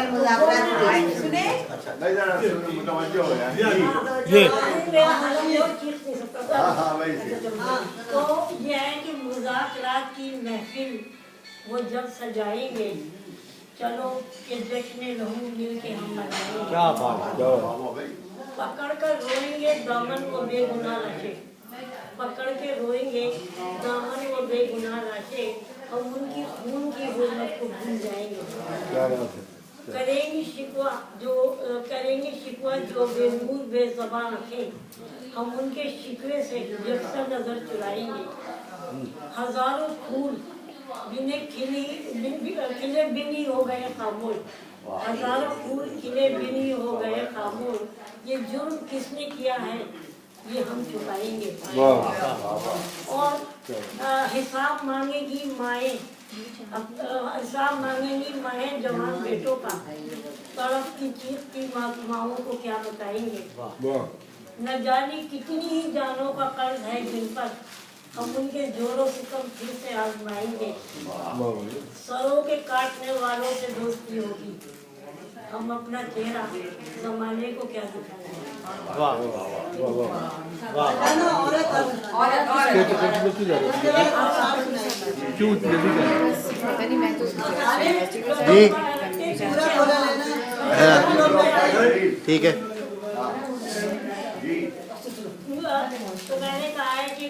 सुने अच्छा नहीं जरा मुतवज्जो हो यार ये हाँ वही तो ये है कि मुज़ाकरात की महफिल वो जब सजाएंगे, चलो कि जश्न रहूं मिल के हम मनाएंगे। क्या बात है, पकड़ कर रोएंगे दामन वो बेगुनाह लाशे, पकड़ के रोएंगे दामन वो बेगुनाह लाशे, हम उनकी खून की हुर्मत को भूल जाएंगे। करेंगी शिकवा जो बेनूर बेज़बान रखे, हम उनके शिकवे से यकसा नजर चुराएंगे। हजारों फूल खिले बिनी हो गए खामोश, हजारों फूल खिले बिनी हो गए खामोश, ये जुर्म किसने किया है ये हम छुपाएंगे। और हिसाब मांगेगी माएँ, हिसाब मांगेंगी माएँ जवान बेटों का, तड़प की चीखती माओं को क्या बताएंगे। न जाने कितनी ही जानों का कर्ज है जिन पर, हम उनके जोरों से कम फिर से आजमाएंगे। सरों के काटने वालों से दोस्ती होगी, हम अपना चेहरा जमाने को क्या दिखाएंगे। ठीक है। तो मैंने कहा है कि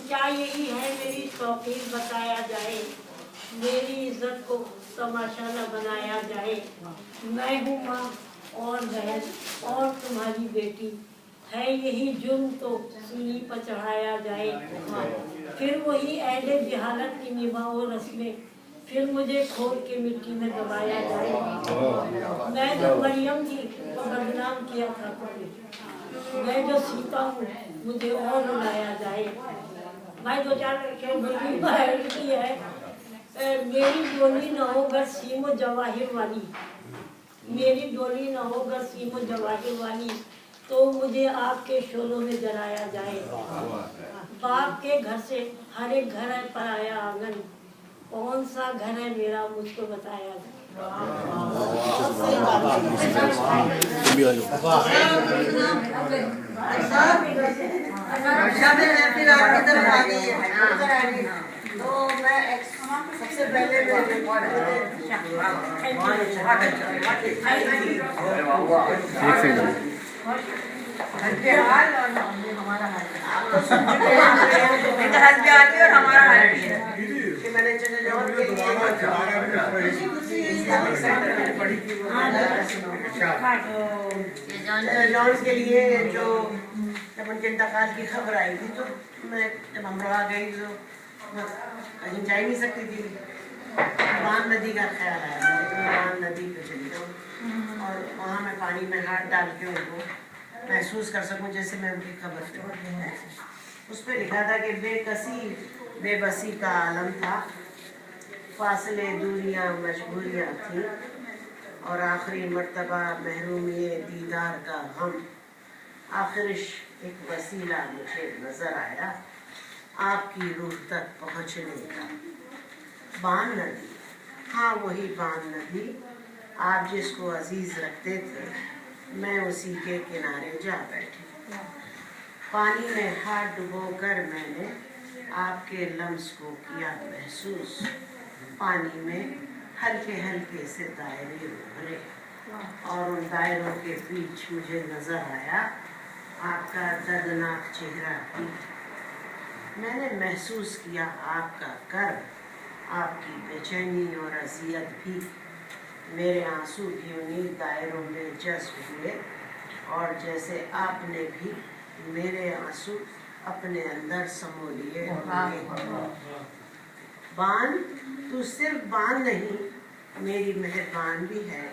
क्या यही है मेरी तौकीर बताया जाए, मेरी इज्जत को तमाशा न बनाया जाए। मैं हूँ माँ और बहन और तुम्हारी बेटी, है यही जुर्म तो सूली पर चढ़ाया जाए। फिर वही अहले जहालत की निभाओ रस्में, फिर मुझे खोल के मिट्टी में दबाया जाए। मैं जो मरियम थी तो बदनाम किया था तुमने, मैं जो सीता हूँ मुझे और रुलाया जाए। भाई दो चार है, मेरी डोली न हो गर सीमो जवाहिर वाली, मेरी डोली न हो गर सीमो जवाहिर वाली, तो मुझे आपके शोलों में जलाया जाए। बाप के घर से हर एक घर है पराया आंगन, कौन सा घर है मेरा मुझको बताया जाए। तो मैं सबसे पहले हाल और हमारा हाल और हमारा हाल कि मैंने लॉन्च के लिए जो जब उनके इंतकाल की खबर आई थी तो मैं जब अमरोहा गई तो कहीं जा ही नहीं सकती थी। बान नदी का ख्याल आया, बान नदी पे चली जाऊँ और वहाँ मैं पानी में हाथ डाल के उनको महसूस कर सकूं जैसे मैं उनकी खबर। उस पर लिखा था कि बेबसी का आलम था, फासले दूरियां मजबूरियां थी, और आखिरी मर्तबा महरूमी दीदार का गम, आखिर एक वसीला मुझे नजर आया आपकी रूह तक पहुँचने का। बान नदी, हाँ वही बान नदी, आप जिसको अजीज रखते थे, मैं उसी के किनारे जा बैठी। पानी में हाथ डुबोकर मैंने आपके लम्स को किया महसूस, पानी में हल्के हल्के से दायरे उभरे और उन दायरों के बीच मुझे नजर आया आपका दर्दनाक चेहरा भी। मैंने महसूस किया आपका कर्ब, आपकी बेचैनी और अजियत भी। मेरे आंसू भी उन्हीं दायरों में जज्ब हुए और जैसे आपने भी मेरे आंसू अपने अंदर समो लिए। बान, तू सिर्फ बान नहीं, मेरी मेहरबान भी है,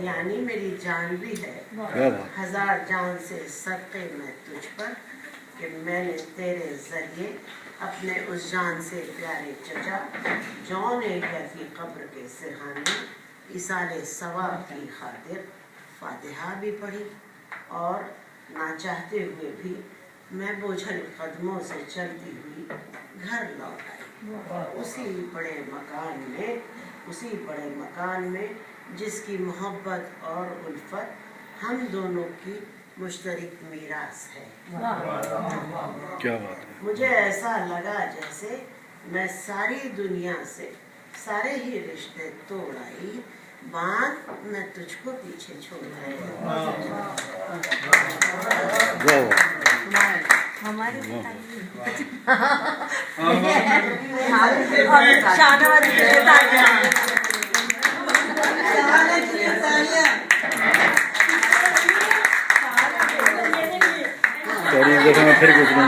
यानी मेरी जान भी है। हजार जान से सदके मैं तुझ पर कि मैंने तेरे जरिए अपने उस जान से प्यारे चचा जौन एलिया की कब्र के सिरहाने इसाले सवाब की खातिर फातिहा भी पढ़ी और ना चाहते हुए भी मैं बोझल कदमों से चलती हुई घर लौट आई। उसी बड़े मकान में जिसकी मोहब्बत और उल्फत हम दोनों की मुश्तरक मीरास है। क्या बात है। मुझे ऐसा लगा जैसे मैं सारी दुनिया से सारे ही रिश्ते तोड़ आई, बांध मैं तुझको पीछे छोड़ आई। हमारे देखो मैं फिर कुछ नहीं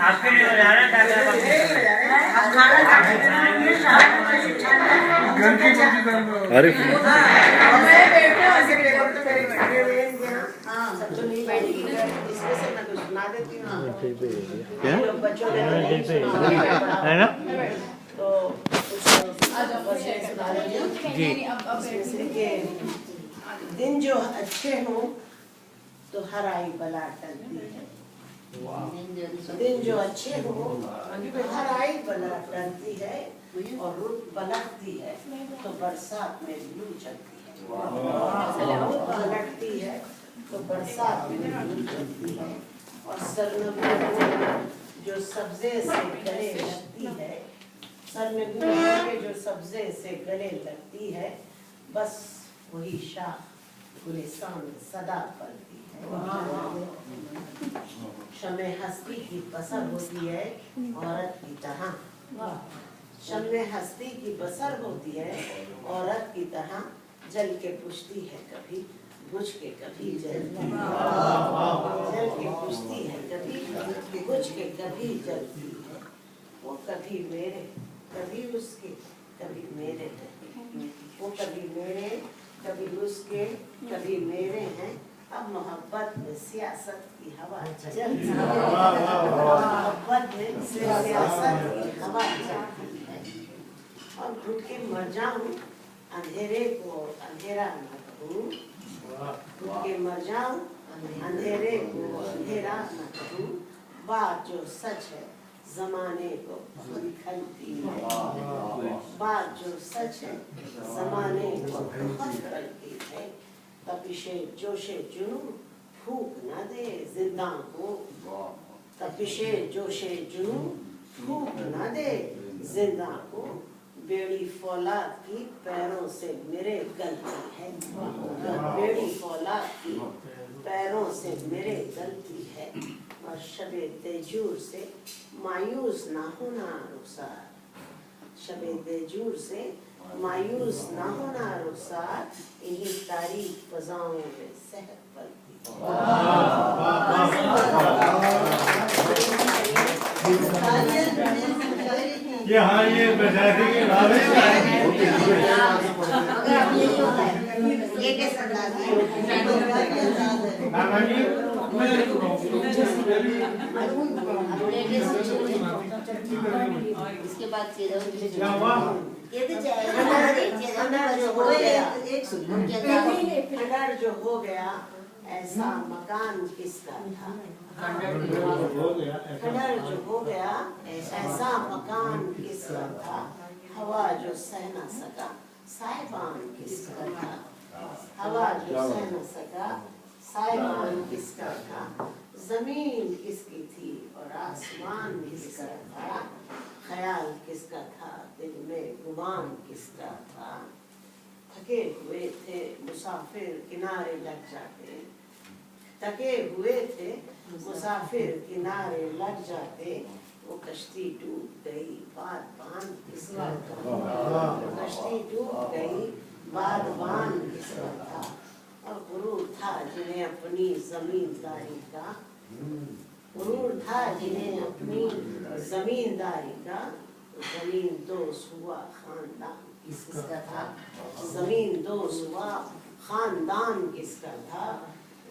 आपके लिए हो जा रहा है। अरे क्या है ना दिन जो अच्छे हों तो हर आई बला टलती है। दिन जो अच्छे हों तो हर आई बला टलती है, और रुत पलटती है तो बरसात में लू चलती है। रुत पलटती है तो बरसात में लू चलती है। और सरनगू जो सब्जे से गले लगती है, सरनगू जो सब्जे से गले लगती है, बस वही शाख गुलिस्तान में सदा पलती है। शमे हस्ती की बसर होती है औरत की तरह, शमे हस्ती की बसर होती है औरत की तरह, जल के पुछती है कभी बुझ के कभी जलती है। जल के पुछती है कभी बुझ के कभी जलती है। वो कभी मेरे कभी उसके कभी मेरे, वो कभी मेरे कभी उसके कभी मेरे हैं। अब मोहब्बत में सियासत की हवा चलती है। मोहब्बत में सियासत की हवा चलती है। और घुट के मर जाऊं अंधेरे को अंधेरा न करूं, घुट के मर जाऊं अंधेरे को अंधेरा न करूं। बात जो सच है जमाने को बहुत खलती है, बात जो सच है जमाने को बहुत खलती है। तपिशे जोशे जुनू फूक न दे जिंदा को, तपिशे जोशे जुनू फूक न दे जिंदा को। बेड़ी फौलाद की पैरों से मेरे गलती है, बेड़ी फौलाद की पैरों से मेरे गलती है। और शबे तेजूर से मायूस ना होना रुखसार, शबे तेजूर से मायूस ना होना रुखसार। इन्हीं तारीफ फजाओं में सहक पलती ये हाँ ये बैसाखी के लावे इसके बाद क्या हुआ? खंडर जो हो गया ऐसा मकान किसका था। खंडर जो हो गया ऐसा मकान किसका था। हवा जो सह न सका साहिबान किसका था। हवा जो सह न सका साहिबान किसका था। जमीन किसकी थी और आसमान किसका था। ख्याल किसका था दिल में गुमान किसका था। थके हुए थे मुसाफिर किनारे लग जाते, थके हुए थे मुसाफिर किनारे लग जाते। वो कश्ती डूब गई बादबान किसका था। कश्ती डूब गई बादबान किसका था। और गुरूर था जिन्हें अपनी जमींदारी का, गुरूर था जिन्हें अपनी जमींदारी का। जमीन दोस्त हुआ खानदान किसका था। जमीन दोस्त हुआ खानदान किसका था।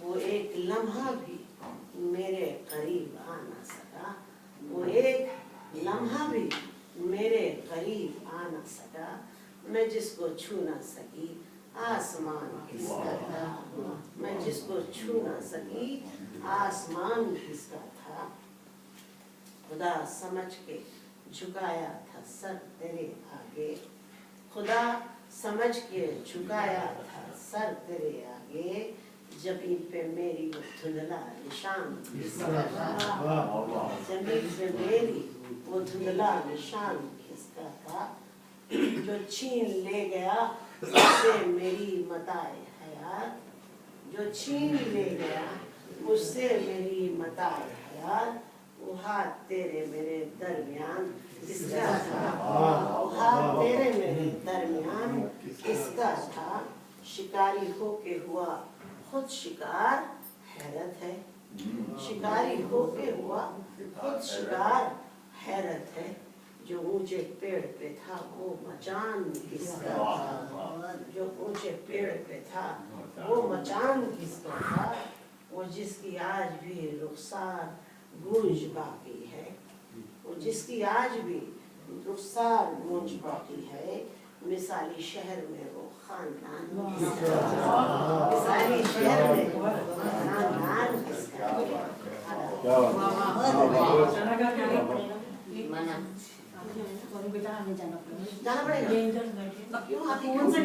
वो एक लम्हा भी मेरे करीब आ ना सका, वो एक लम्हा भी मेरे करीब आ ना सका। मैं जिसको छू ना सकी आसमान किसका था। मैं जिसको छू ना सकी आसमान किसका था। खुदा समझ के झुकाया था सर तेरे आगे, खुदा समझ के झुकाया था सर तेरे आगे, जमीन पे मेरी वो धुंधला निशान किसका था, जमीन पे मेरी वो धुंधला निशान किसका था, जो छीन ले गया उससे मेरी मताए हयात, जो छीन ले गया उससे मेरी मताए हयात, वो हाथ तेरे मेरे दरमियान किसका था, वो हाथ तेरे मेरे दरमियान किसका था, शिकारी होके हुआ खुद शिकार हैरत है, शिकारी होके हुआ खुद शिकार हैरत है, जो ऊंचे पेड़ पे था वो मचान किसका था, जो ऊंचे पेड़ पे था वो मचान किसका था, वो जिसकी आज भी रुखसार गूंज बाकी है, वो जिसकी आज भी रुखसार गूंज बाकी है, मिसाली शहर में वो खानदान किसका था, मिसाली शहर में वो खानदान किसका जाना पड़ेगा। क्यों आप कौन सा